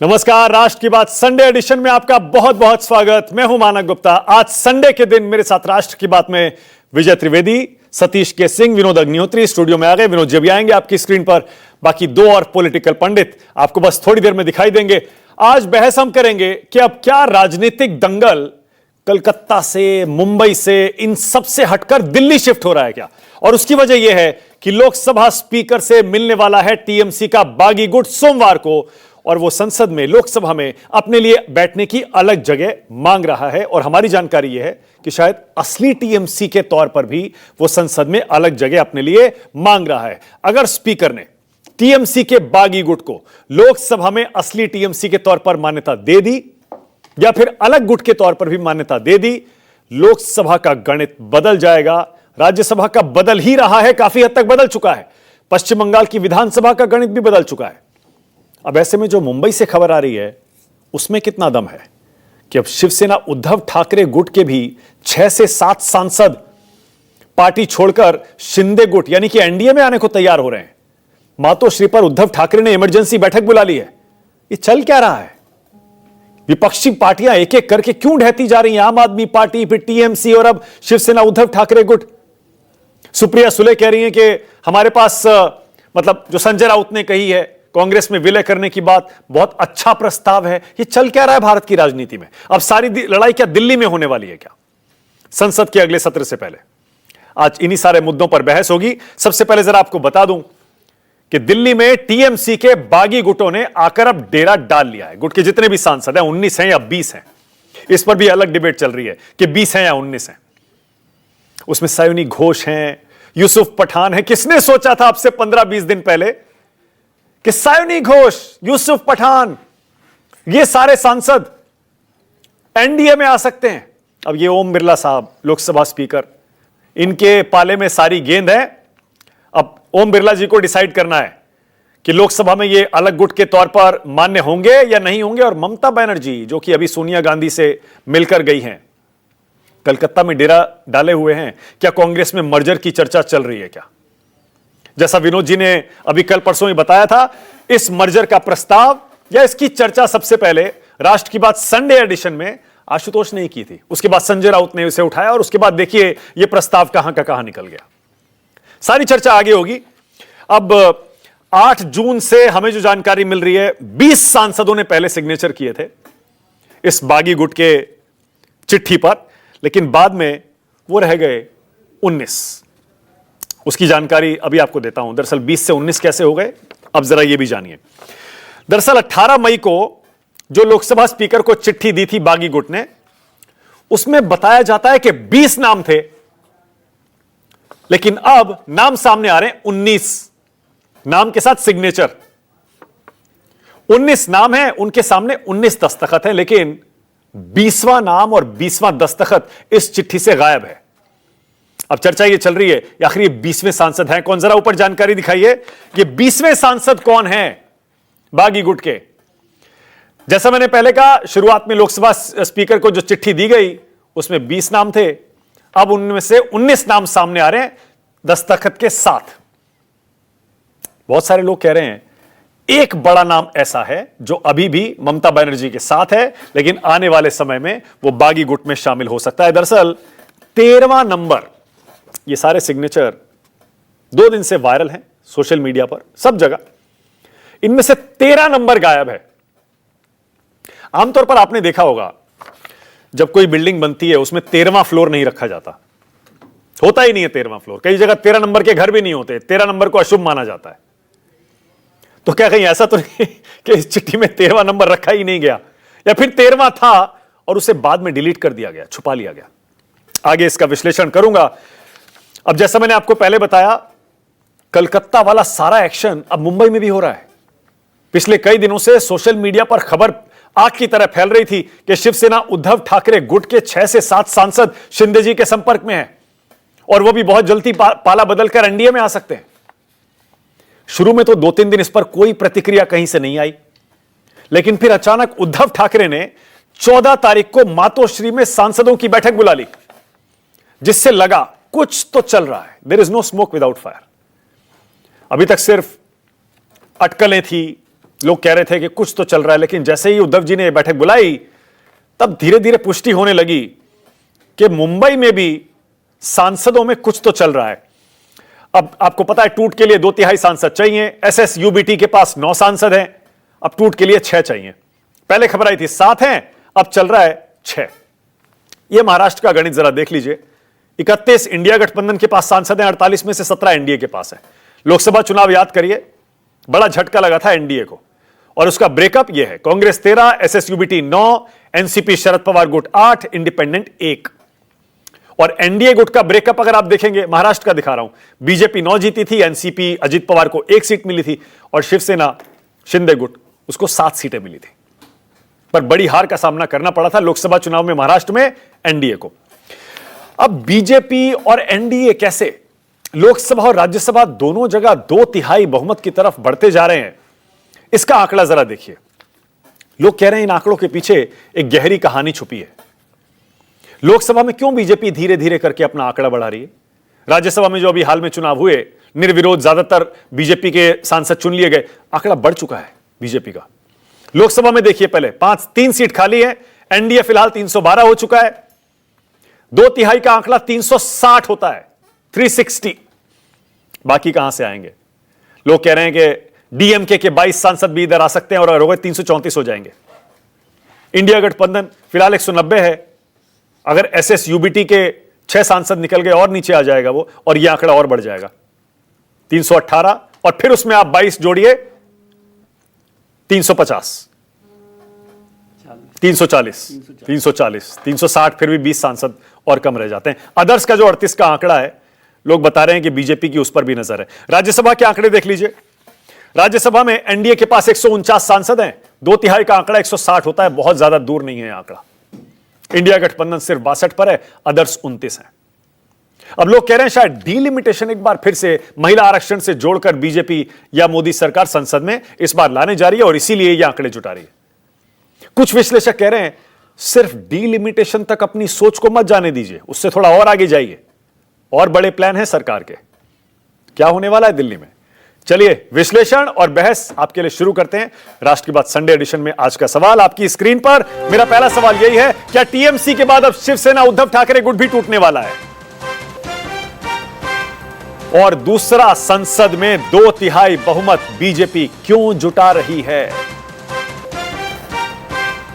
नमस्कार, राष्ट्र की बात संडे एडिशन में आपका बहुत बहुत स्वागत। मैं हूं मानक गुप्ता। आज संडे के दिन मेरे साथ राष्ट्र की बात में विजय त्रिवेदी, सतीश के सिंह, विनोद अग्निहोत्री स्टूडियो में आ गए। विनोद जी भी आएंगे आपकी स्क्रीन पर। बाकी दो और पॉलिटिकल पंडित आपको बस थोड़ी देर में दिखाई देंगे। आज बहस हम करेंगे कि अब क्या राजनीतिक दंगल कलकत्ता से, मुंबई से, इन सबसे हटकर दिल्ली शिफ्ट हो रहा है क्या? और उसकी वजह यह है कि लोकसभा स्पीकर से मिलने वाला है टीएमसी का बागी गुट सोमवार को, और वो संसद में, लोकसभा में अपने लिए बैठने की अलग जगह मांग रहा है। और हमारी जानकारी यह है कि शायद असली टीएमसी के तौर पर भी वो संसद में अलग जगह अपने लिए मांग रहा है। अगर स्पीकर ने टीएमसी के बागी गुट को लोकसभा में असली टीएमसी के तौर पर मान्यता दे दी या फिर अलग गुट के तौर पर भी मान्यता दे दी, लोकसभा का गणित बदल जाएगा। राज्यसभा का बदल ही रहा है, काफी हद तक बदल चुका है। पश्चिम बंगाल की विधानसभा का गणित भी बदल चुका है। अब ऐसे में जो मुंबई से खबर आ रही है उसमें कितना दम है कि अब शिवसेना उद्धव ठाकरे गुट के भी 6 से 7 सांसद पार्टी छोड़कर शिंदे गुट यानी कि एनडीए में आने को तैयार हो रहे हैं। मातोश्री पर उद्धव ठाकरे ने इमरजेंसी बैठक बुला ली है। ये चल क्या रहा है? विपक्षी पार्टियां एक एक करके क्यों ढहती जा रही हैं? आम आदमी पार्टी, फिर टीएमसी और अब शिवसेना उद्धव ठाकरे गुट। सुप्रिया सुले कह रही हैं कि हमारे पास मतलब जो संजय राउत ने कही है कांग्रेस में विलय करने की बात, बहुत अच्छा प्रस्ताव है। ये चल क्या रहा है भारत की राजनीति में? अब सारी लड़ाई क्या दिल्ली में होने वाली है क्या, संसद के अगले सत्र से पहले? आज इन्हीं सारे मुद्दों पर बहस होगी। सबसे पहले जरा आपको बता दूं कि दिल्ली में टीएमसी के बागी गुटों ने आकर अब डेरा डाल लिया है। गुट के जितने भी सांसद हैं, 19 हैं या 20 हैं, इस पर भी अलग डिबेट चल रही है कि 20 हैं या 19 हैं। उसमें सयोनी घोष हैं, यूसुफ पठान है। किसने सोचा था अब से 15-20 दिन पहले कि सयोनी घोष, यूसुफ पठान, ये सारे सांसद एनडीए में आ सकते हैं? अब ये ओम बिरला साहब, लोकसभा स्पीकर, इनके पाले में सारी गेंद है। अब ओम बिरला जी को डिसाइड करना है कि लोकसभा में ये अलग गुट के तौर पर मान्य होंगे या नहीं होंगे। और ममता बनर्जी, जो कि अभी सोनिया गांधी से मिलकर गई हैं, कलकत्ता में डेरा डाले हुए हैं। क्या कांग्रेस में मर्जर की चर्चा चल रही है क्या? जैसा विनोद जी ने अभी कल परसों ही बताया था, इस मर्जर का प्रस्ताव या इसकी चर्चा सबसे पहले राष्ट्र की बात संडे एडिशन में आशुतोष ने की थी। उसके बाद संजय राउत ने इसे उठाया और उसके बाद देखिए यह प्रस्ताव कहां का कहां निकल गया। सारी चर्चा आगे होगी। अब 8 जून से हमें जो जानकारी मिल रही है, 20 सांसदों ने पहले सिग्नेचर किए थे इस बागी गुट के चिट्ठी पर, लेकिन बाद में वो रह गए 19। उसकी जानकारी अभी आपको देता हूं। दरअसल 20 से 19 कैसे हो गए, अब जरा ये भी जानिए। दरअसल 18 मई को जो लोकसभा स्पीकर को चिट्ठी दी थी बागी गुट ने, उसमें बताया जाता है कि 20 नाम थे, लेकिन अब नाम सामने आ रहे हैं 19 नाम के साथ सिग्नेचर। 19 नाम है, उनके सामने 19 दस्तखत है, लेकिन 20वां नाम और 20वां दस्तखत इस चिट्ठी से गायब है। अब चर्चा ये चल रही है आखिर ये 20वें सांसद हैं कौन? जरा ऊपर जानकारी दिखाइए, ये 20वें सांसद कौन हैं बागी गुट के? जैसा मैंने पहले कहा, शुरुआत में लोकसभा स्पीकर को जो चिट्ठी दी गई उसमें 20 नाम थे। अब उनमें से 19 नाम सामने आ रहे हैं दस्तखत के साथ। बहुत सारे लोग कह रहे हैं एक बड़ा नाम ऐसा है जो अभी भी ममता बनर्जी के साथ है, लेकिन आने वाले समय में वो बागी गुट में शामिल हो सकता है। दरअसल 13वां नंबर, ये सारे सिग्नेचर 2 दिन से वायरल हैं सोशल मीडिया पर, सब जगह। इनमें से 13 नंबर गायब है। आमतौर पर आपने देखा होगा जब कोई बिल्डिंग बनती है उसमें 13वां फ्लोर नहीं रखा जाता, होता ही नहीं है 13वां फ्लोर। कई जगह 13 नंबर के घर भी नहीं होते, 13 नंबर को अशुभ माना जाता है। तो क्या कहीं ऐसा तो नहीं कि इस चिट्ठी में 13वां नंबर रखा ही नहीं गया, या फिर 13वां था और उसे बाद में डिलीट कर दिया गया, छुपा लिया गया? आगे इसका विश्लेषण करूंगा। अब जैसा मैंने आपको पहले बताया, कलकत्ता वाला सारा एक्शन अब मुंबई में भी हो रहा है। पिछले कई दिनों से सोशल मीडिया पर खबर आग की तरह फैल रही थी कि शिवसेना उद्धव ठाकरे गुट के 6 से 7 सांसद शिंदे जी के संपर्क में हैं और वो भी बहुत जल्दी पाला बदलकर एनडीए में आ सकते हैं। शुरू में तो 2-3 दिन इस पर कोई प्रतिक्रिया कहीं से नहीं आई, लेकिन फिर अचानक उद्धव ठाकरे ने 14 तारीख को मातोश्री में सांसदों की बैठक बुला ली, जिससे लगा कुछ तो चल रहा है। There is no smoke without fire. अभी तक सिर्फ अटकलें थी, लोग कह रहे थे कि कुछ तो चल रहा है, लेकिन जैसे ही उद्धव जी ने बैठक बुलाई तब धीरे धीरे पुष्टि होने लगी कि मुंबई में भी सांसदों में कुछ तो चल रहा है। अब आपको पता है टूट के लिए 2/3 सांसद चाहिए। SSUBT के पास 9 सांसद हैं, अब टूट के लिए 6 चाहिए। पहले खबर आई थी 7 हैं, अब चल रहा है 6। यह महाराष्ट्र का गणित जरा देख लीजिए। 31 इंडिया गठबंधन के पास सांसद हैं, 48 में से 17 एनडीए के पास है। लोकसभा चुनाव याद करिए, बड़ा झटका लगा था एनडीए को, और उसका ब्रेकअप यह है। कांग्रेस 13, SSUBT 9, एनसीपी शरद पवार गुट 8, इंडिपेंडेंट 1। और एनडीए गुट का ब्रेकअप अगर आप देखेंगे, महाराष्ट्र का दिखा रहा हूं, बीजेपी 9 जीती थी, एनसीपी अजित पवार को 1 सीट मिली थी, और शिवसेना शिंदे गुट उसको 7 सीटें मिली थी। पर बड़ी हार का सामना करना पड़ा था लोकसभा चुनाव में महाराष्ट्र में एनडीए को। अब बीजेपी और एनडीए कैसे लोकसभा और राज्यसभा दोनों जगह 2/3 बहुमत की तरफ बढ़ते जा रहे हैं, इसका आंकड़ा जरा देखिए। लोग कह रहे हैं इन आंकड़ों के पीछे एक गहरी कहानी छुपी है। लोकसभा में क्यों बीजेपी धीरे धीरे करके अपना आंकड़ा बढ़ा रही है? राज्यसभा में जो अभी हाल में चुनाव हुए, निर्विरोध ज्यादातर बीजेपी के सांसद चुन लिए गए, आंकड़ा बढ़ चुका है बीजेपी का। लोकसभा में देखिए, पहले 3 सीट खाली है, एनडीए फिलहाल 312 हो चुका है। 2/3 का आंकड़ा 360 होता है, 360। बाकी कहां से आएंगे? लोग कह रहे हैं कि डीएमके के 22 सांसद भी इधर आ सकते हैं और हो गए 334 हो जाएंगे। इंडिया गठबंधन फिलहाल 190 है, अगर SSUBT के 6 सांसद निकल गए और नीचे आ जाएगा वो, और यह आंकड़ा और बढ़ जाएगा 318, और फिर उसमें आप 22 जोड़िए 350, 340, 360, फिर भी 20 सांसद और कम रह जाते हैं। अदर्स का जो 38 का आंकड़ा है, लोग बता रहे हैं कि बीजेपी की उस पर भी नजर है। राज्यसभा के आंकड़े देख लीजिए। राज्यसभा में एनडीए के पास 149 सांसद हैं, 2/3 का आंकड़ा 160 होता है, बहुत ज्यादा दूर नहीं है आंकड़ा। इंडिया गठबंधन सिर्फ 62 पर है, अदर्स 29 है। अब लोग कह रहे हैं शायद डीलिमिटेशन एक बार फिर से महिला आरक्षण से जोड़कर बीजेपी या मोदी सरकार संसद में इस बार लाने जा रही है, और इसीलिए यह आंकड़े जुटा रही है। कुछ विश्लेषक कह रहे हैं सिर्फ डीलिमिटेशन तक अपनी सोच को मत जाने दीजिए, उससे थोड़ा और आगे जाइए, और बड़े प्लान हैं सरकार के। क्या होने वाला है दिल्ली में? चलिए विश्लेषण और बहस आपके लिए शुरू करते हैं। राष्ट्र की बात संडे एडिशन में आज का सवाल आपकी स्क्रीन पर। मेरा पहला सवाल यही है, क्या टीएमसी के बाद अब शिवसेना उद्धव ठाकरे गुट भी टूटने वाला है? और दूसरा, संसद में 2/3 बहुमत बीजेपी क्यों जुटा रही है?